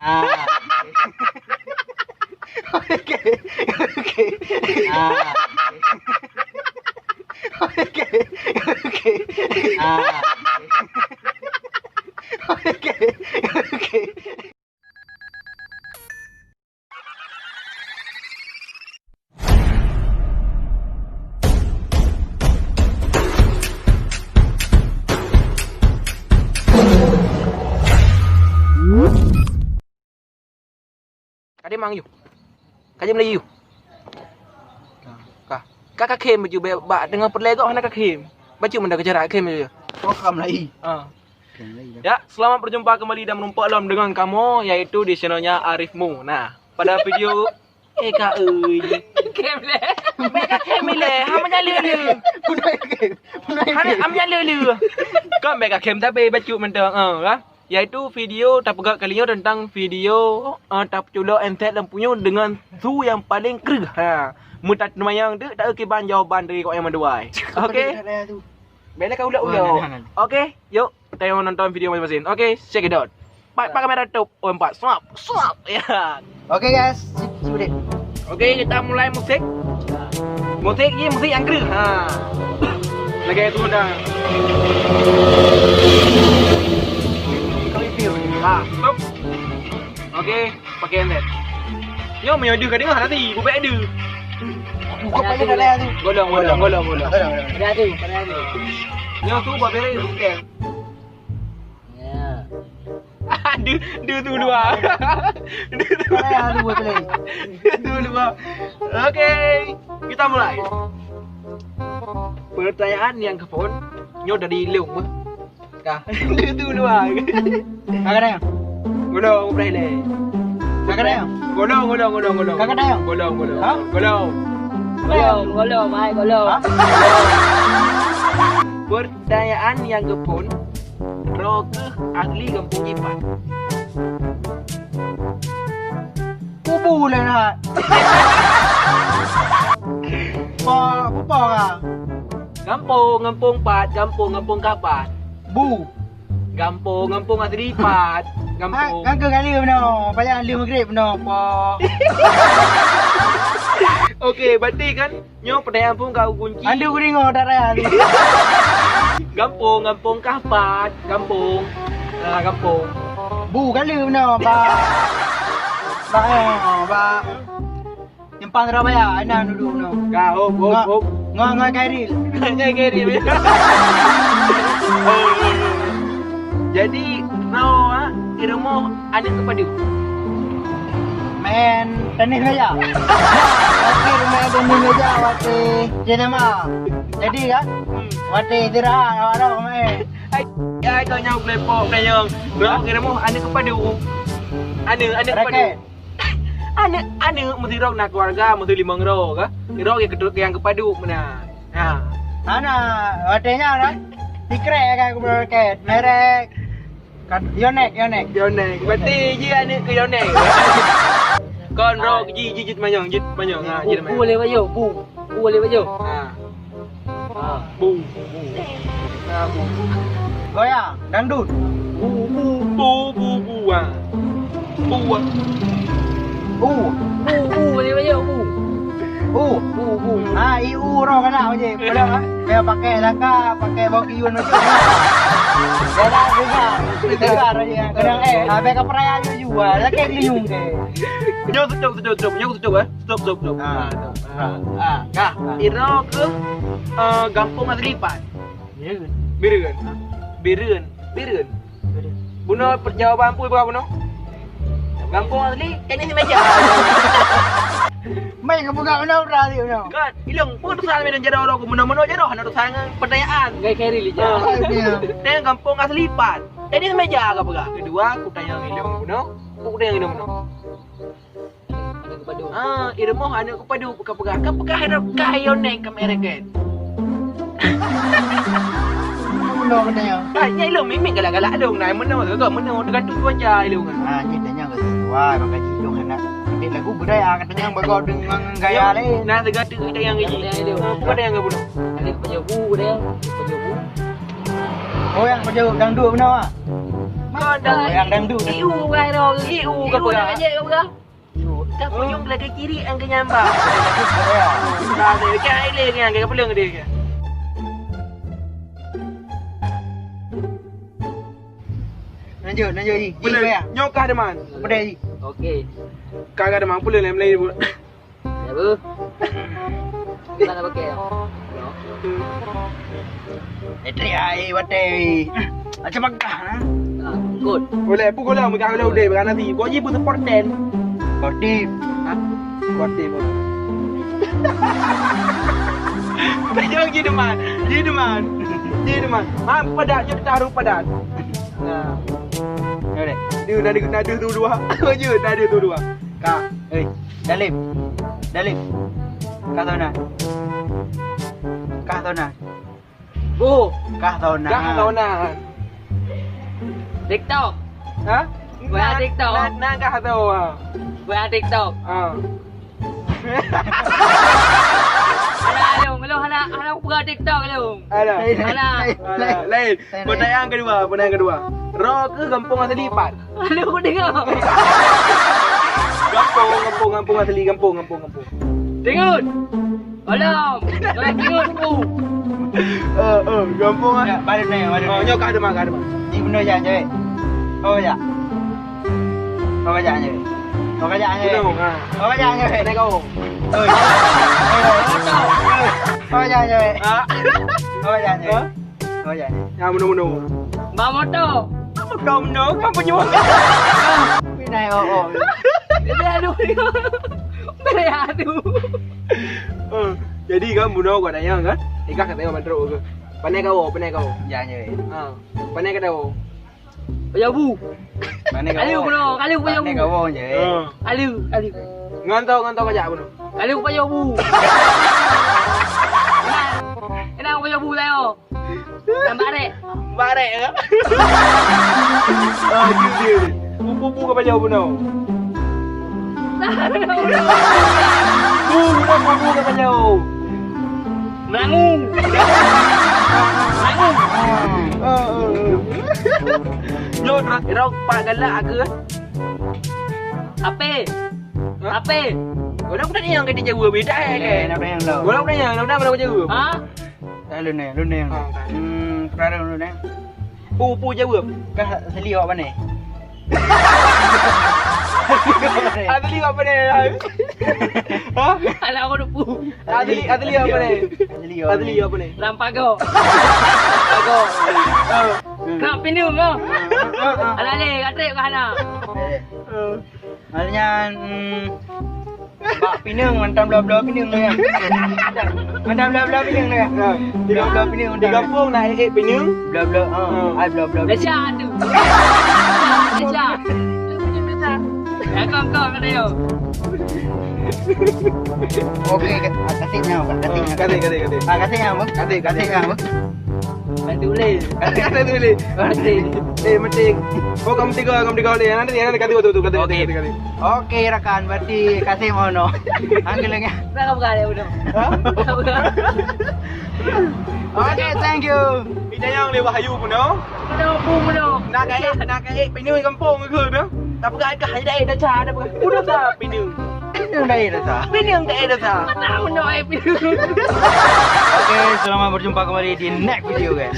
Ah. Oke. Oke. Ah. Oke. Oke. Ah. Oke. Oke. Cái mang dù cái gì lấy dù các kem baju bak dengan perlegok hendak kem baju mendak kejarak kem je. Kau kam lagi. Ya, selamat berjumpa kembali dan menumpak dalam dengan kamu yaitu di channelnya Arifmu. Nah, pada video kak euy. Kem le. Mereka kem le. Hang menyala le. Punai kem. Hang am menyala le. Kau mereka kem tapi baju mendak kan? Yaitu video tapegak kalinya tentang video tap culo entet lampunya dengan su yang paling kerah. Ha. Mutat mayang tu tak ke ban jawapan dari kau yang menduai. Okey. Bela kau ulang. Okey, yuk kita nonton video masing-masing. Okey, check it out. Pak kamera top. Oh, 4. Swap. Swap. Ya. Oke guys, sudah. Okey, kita mulai musik. Musik ni musik yang kerah. Ha. Lagi itu dah. Stop. Okey, pakai entet. Yo menyodu ka dengar nanti, buat ada. Buka pakai dah tu. Golong. Pada tu. Yo tu buat beres hotel. Ya. Dia tu dua. Pada tu buat play. Dia tu dua. Okey, kita mulai. Pertanyaan yang ke phone nyo dari Leung. Kah. Dia tu dua. Kakak dah. Golong play le. Kakak dah. Golong. Kakak dah. Golong. Ha? Golong. Ha? Pertanyaan yang ke phone ro ke asli kampung Jipat. Kubu lah nak. Apa ah? Kampung Pat, kampung Kapat. Bu. Kampung asli Pat. Kampung. Kan ke kali benar. Banyak lima grade benar. Apa? Okey, berarti kan nyo pertanyaan pun kau kunci. Anda ku dengar darah tu. Kampung Kapat, kampung. Kampung. Bu kali benar. Ba. Nyempang Surabaya. Ana duduk benar. Hop. Ngah Kairil. Ngai kiri. Jadi, no irmo ada kepada Main tenis meja. Okey, main tenis meja waktu jenama. Jadi kan? Waktu istirahat awak main. Ai kau nyau plepok kayang. Berapa irmo ada kepada Ana kepada. Raket. Ana mesti rok nak keluarga mesti 5 rok ke? Rok yang kepada mana? Ha. Ana, waktunya kan? Tikrek kan aku raket. Merek kan Yonex. Berarti je ana ke Yonex. Kon rok jit manyong. Ha, jit manyong. Boleh baju, bu boleh baju. Ha. Bu. Ha, bu. Goyang, dangdut. Bu. Ha. Bu. Boleh baju, bu. IU roh kan nak je. Boleh dia pakai langkah, pakai bagi yun macam. Dia dah dengar aja. Kadang habis ke perayaan tu jual, lagi liung ke. Nyo stop. Stop. Kah, iro ke kampung asli Pat. Biren. Buno perjawaban pun berapa buno? Kampung asli tenis meja. Main ke buka benar berarti benar. Kan, ilong pun tusan medan jaro ro kumono jaro hana tusan pertanyaan. Ngai kiri lija. Tanya kampung asli Pat. Tenis meja ka pega. Kedua aku tanya ilong buno. Aku tanya ilong buno. Irmo hana kepada pega. Ka harap kayo naik ke mereket. Benar katanya. Nya ilong mimik galak-galak ilong naik meno tu tergantung cuaca ilong. Ceritanya ke wah pakai hidung anak. Ini lagu budaya katanya bergaul dengan gaya lain. Nah, tergantung kita yang gaji. Ada yang enggak bunuh. Ada baju bu dia, baju bu. Oh yang baju dangdut benar ah. Kau dah Yang dangdut. Iu kan dong. Iu Iu ke kau dah dah? aja kau dah. Dah punyung lagi kiri ang kenyambak. Korea. Dah ada kan ile kan ke pelung dia. Lanjut Ji. Ji Pelung. Korea. Nyokah ada man. Pada Ji. Okey. Kagak ada mang pelung lain pun. Ya bu. Kita nak pakai. Etri ai bate. Macam magah na. Good. Boleh pu kau lah mungkin kau udah berana nanti. Kau je pun support ten. Sportif. Kuat pun. Jangan gitu man. Gitu man. Gitu man. Ah padat je taruh padat. Nah. Ya deh. Nada tu dua. Je nada tu dua. Kak. Dalim. Kah tahu nak? Bu. Kah tahu nak? Dah tahu nak. TikTok. Ha? Buat TikTok. Nak kah tahu ah. Buat TikTok. Ah. Kalau anak buat TikTok kalau. Ada. Alah. Lain. Pertanyaan kedua. Ro ke kampung asli Pat? Aduh aku dengar. Kampung asli kampung. Tengok. Alam. Kalau tengok bu. Kampung ah. Ya, balik ni. Oh, nyok ada mak. Ni benda jangan je. Oh ya. Oh jangan je. Benar ah. Oh jangan je. Naik kau. Oh jangan je. Ah. Oh jangan je. Oh jangan je. Yang benar. Bawa motor. Benar kan penyuang. Pinai oh. Dia aduh. Dia aduh. Jadi kan benar kau tanya kan? Ikak kata kau mandro ke? Pandai kau. Jangan je. Ah. Pandai kau. Ya bu. Mana kau? Kali benar, kali punya bu. Mana kau je. Kali. Ngantau kajak benar. Kali punya bu. Enak punya bu saya. Nampak dek. Barek ke? Dia. Pupu ke kajak benar. Pupu ke kajak. Menangung. Nyok rau pak galak ke? Apa? Kau dah pernah yang kita jawab beda kan? Nak yang lo. Kau dah pernah yang pernah jawab. Ha? Lu ni. Kerana lu ni. Pupu jawab. Kah seli awak mana? Adli apa ni? Ha? Anak aku dupu. Adli apa ni? Adli apa ni? Lampago. Nak pinung kau. Anak ni, katrip ke anak? Maknanya Bak pinang mantam bla-bla pinang ni. Mantam bla-bla pinang ni. Bla-bla pinang Di kampung nak pinang. bla-bla ai bla-bla. Dahsyat tu. Dahsyat. Kau kata yo. Okey, kasihnya apa? Kata. Kasihnya apa? Kasihnya apa? Tulis. Kata tulis. Macam. Oh kamu tiga oleh. Nanti kata tu kata. Okey rakan, berarti kasih mono. Anggelnya. Nak buka dia udah. Okey, thank you. Kita yang lewat Hayu pun dah. Nak kait pinang di kampung ke dah. Tak pegang ke hai dah cah dah pegang. Udah sah pinang. Pinang dah rasa. Pinang dah sah. Mana pinung? Okey, selamat berjumpa kembali di next video guys.